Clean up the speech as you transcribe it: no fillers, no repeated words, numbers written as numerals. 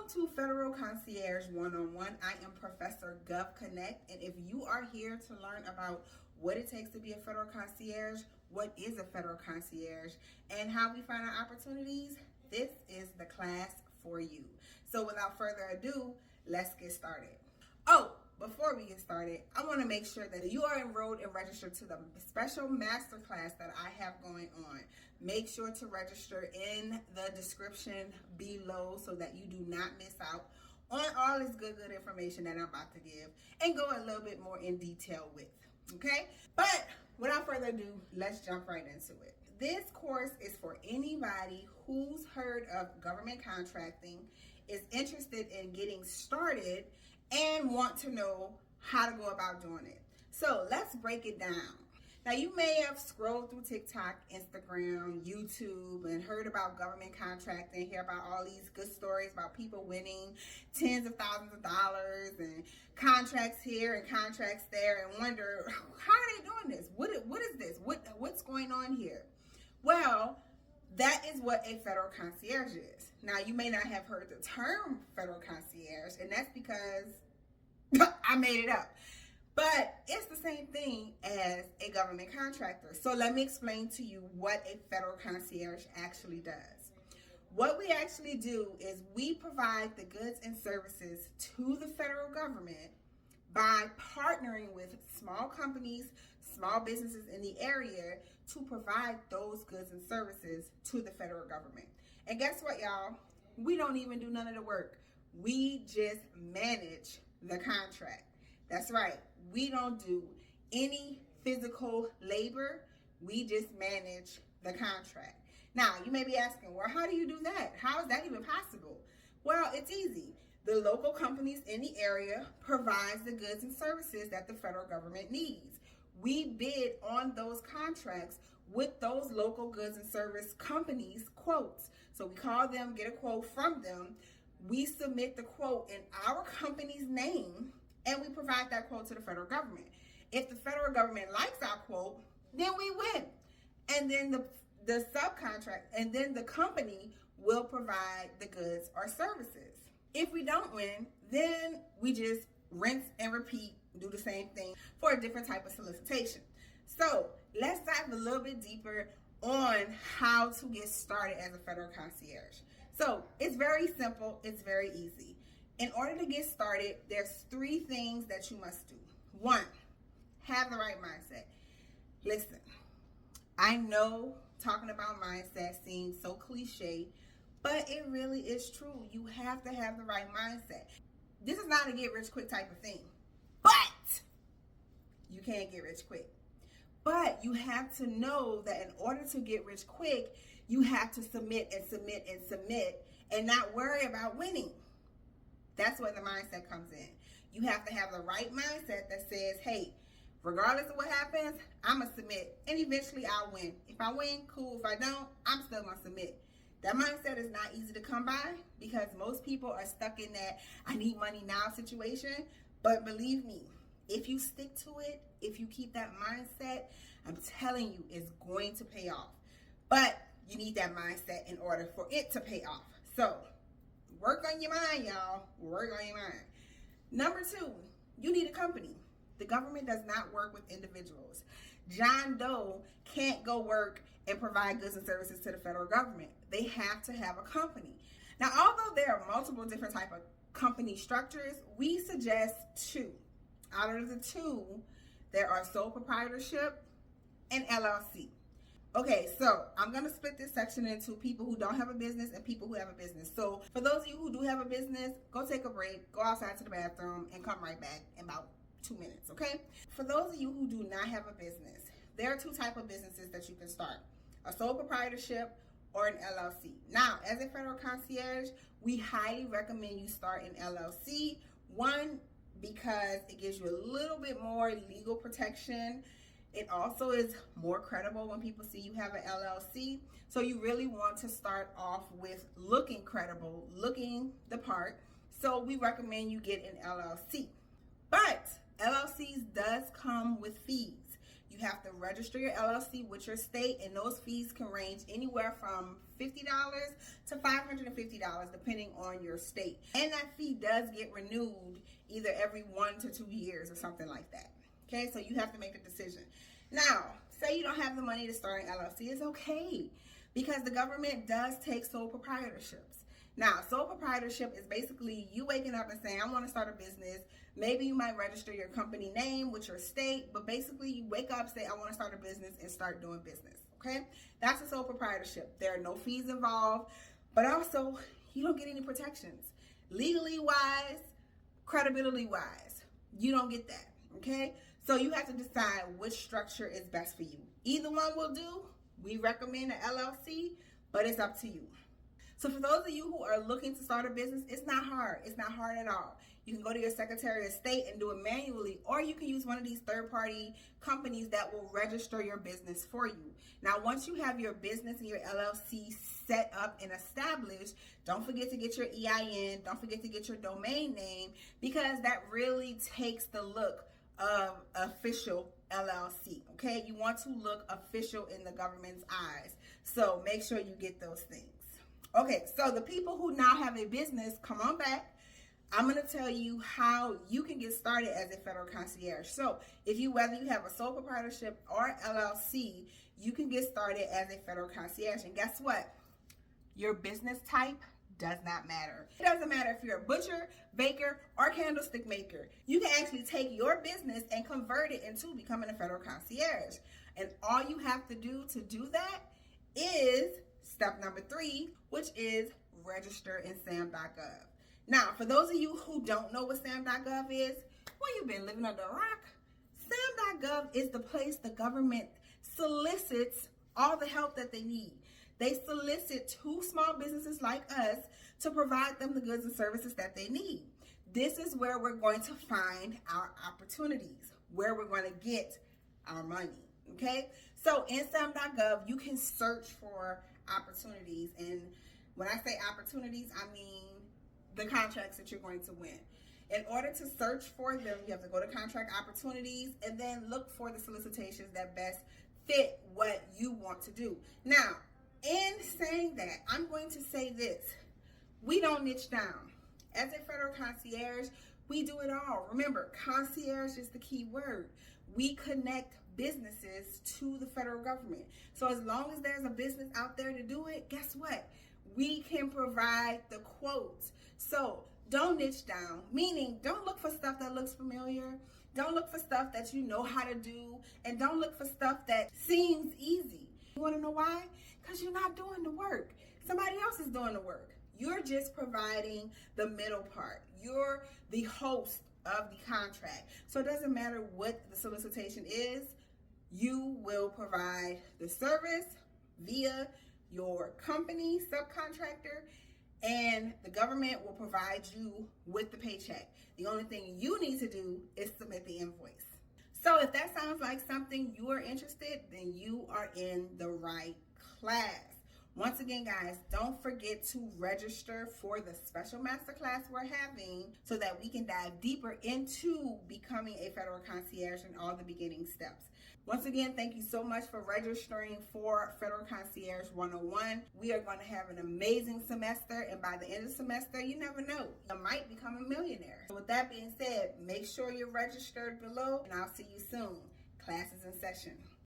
Welcome to Federal Concierge 101. I am Professor Gov Connect, and if you are here to learn about what it takes to be a federal concierge, what is a federal concierge, and how we find our opportunities, this is the class for you. So without further ado, let's get started. Oh, before we get started, I want to make sure that you are enrolled and registered to the special masterclass that I have going on. Make sure to register in the description below so that you do not miss out on all this good information that I'm about to give and go a little bit more in detail with, okay? But without further ado, let's jump right into it. This course is for anybody who's heard of government contracting, is interested in getting started, and want to know how to go about doing it. So let's break it down. Now, you may have scrolled through TikTok, Instagram, YouTube, and heard about government contracting, hear about all these good stories about people winning tens of thousands of dollars and contracts here and contracts there, and wonder, how are they doing this? What is this? What's going on here? Well, that is what a federal concierge is. Now, you may not have heard the term federal concierge, and that's because I made it up. But it's the same thing as a government contractor. So let me explain to you what a federal concierge actually does. What we actually do is we provide the goods and services to the federal government by partnering with small companies, small businesses in the area to provide those goods and services to the federal government. And guess what, y'all? We don't even do none of the work. We just manage the contract. That's right. We don't do any physical labor. We just manage the contract. Now, you may be asking, well, how do you do that? How is that even possible? Well, it's easy. The local companies in the area provides the goods and services that the federal government needs. We bid on those contracts with those local goods and service companies' quotes. So we call them, get a quote from them. We submit the quote in our company's name, and we provide that quote to the federal government. If the federal government likes our quote, then we win. And then the subcontract, and then the company will provide the goods or services. If we don't win, then we just rinse and repeat, do the same thing for a different type of solicitation. So let's dive a little bit deeper on how to get started as a federal concierge. So it's very simple, it's very easy. In order to get started, there's 3 things that you must do. 1, have the right mindset. Listen, I know talking about mindset seems so cliche, but it really is true. You have to have the right mindset. This is not a get rich quick type of thing, but you can't get rich quick. But you have to know that in order to get rich quick, you have to submit and not worry about winning. That's where the mindset comes in. You have to have the right mindset that says, hey, regardless of what happens, I'm going to submit, and eventually I'll win. If I win, cool. If I don't, I'm still going to submit. That mindset is not easy to come by because most people are stuck in that I need money now situation. But believe me, if you stick to it, if you keep that mindset, I'm telling you, it's going to pay off. But you need that mindset in order for it to pay off. So work on your mind, y'all. Work on your mind. Number 2, you need a company. The government does not work with individuals. John Doe can't go work and provide goods and services to the federal government. They have to have a company. Now, although there are multiple different type of company structures, we suggest 2. Out of the 2, there are sole proprietorship and LLC. Okay, so I'm going to split this section into people who don't have a business and people who have a business. So for those of you who do have a business, go take a break, go outside to the bathroom, and come right back in about 2 minutes, okay? For those of you who do not have a business, there are 2 types of businesses that you can start, a sole proprietorship or an LLC. Now, as a federal concierge, we highly recommend you start an LLC. 1, because it gives you a little bit more legal protection. It also is more credible when people see you have an LLC. So you really want to start off with looking credible, looking the part. So we recommend you get an LLC. But LLCs does come with fees. You have to register your LLC with your state, and those fees can range anywhere from $50 to $550 depending on your state. And that fee does get renewed either every 1 to 2 years or something like that. Okay, so you have to make a decision. Now, say you don't have the money to start an LLC, it's okay, because the government does take sole proprietorships. Now, sole proprietorship is basically you waking up and saying, I want to start a business. Maybe you might register your company name with your state, but basically you wake up, say, I want to start a business, and start doing business, okay? That's a sole proprietorship. There are no fees involved, but also you don't get any protections. Legally wise, credibility wise, you don't get that, okay? So you have to decide which structure is best for you. Either one will do. We recommend an LLC, but it's up to you. So for those of you who are looking to start a business, it's not hard. It's not hard at all. You can go to your Secretary of State and do it manually, or you can use one of these third-party companies that will register your business for you. Now, once you have your business and your LLC set up and established, don't forget to get your EIN. Don't forget to get your domain name, because that really takes the look of official LLC, okay? You want to look official in the government's eyes. So make sure you get those things. Okay, so the people who now have a business, come on back. I'm going to tell you how you can get started as a federal concierge. So whether you have a sole proprietorship or LLC, you can get started as a federal concierge. And guess what? Your business type does not matter. It doesn't matter if you're a butcher, baker, or candlestick maker. You can actually take your business and convert it into becoming a federal concierge. And all you have to do that is step number 3, which is register in SAM.gov. Now, for those of you who don't know what SAM.gov is, well, you've been living under a rock. SAM.gov is the place the government solicits all the help that they need. They solicit 2 small businesses like us to provide them the goods and services that they need. This is where we're going to find our opportunities, where we're going to get our money, okay? So in SAM.gov, you can search for opportunities. And when I say opportunities, I mean the contracts that you're going to win. In order to search for them, you have to go to contract opportunities and then look for the solicitations that best fit what you want to do. Now, in saying that, I'm going to say this. We don't niche down. As a federal concierge, we do it all. Remember, concierge is the key word. We connect businesses to the federal government. So as long as there's a business out there to do it, guess what? We can provide the quotes. So don't niche down, meaning don't look for stuff that looks familiar. Don't look for stuff that you know how to do. And don't look for stuff that seems easy. You want to know why? Because you're not doing the work. Somebody else is doing the work. You're just providing the middle part. You're the host of the contract. So it doesn't matter what the solicitation is, you will provide the service via your company, subcontractor, and the government will provide you with the paycheck. The only thing you need to do is submit the invoice. So if that sounds like something you are interested, then you are in the right class. Once again, guys, don't forget to register for the special masterclass we're having so that we can dive deeper into becoming a federal concierge and all the beginning steps. Once again, thank you so much for registering for Federal Concierge 101. We are going to have an amazing semester, and by the end of the semester, you never know, you might become a millionaire. So with that being said, make sure you're registered below, and I'll see you soon. Class is in session.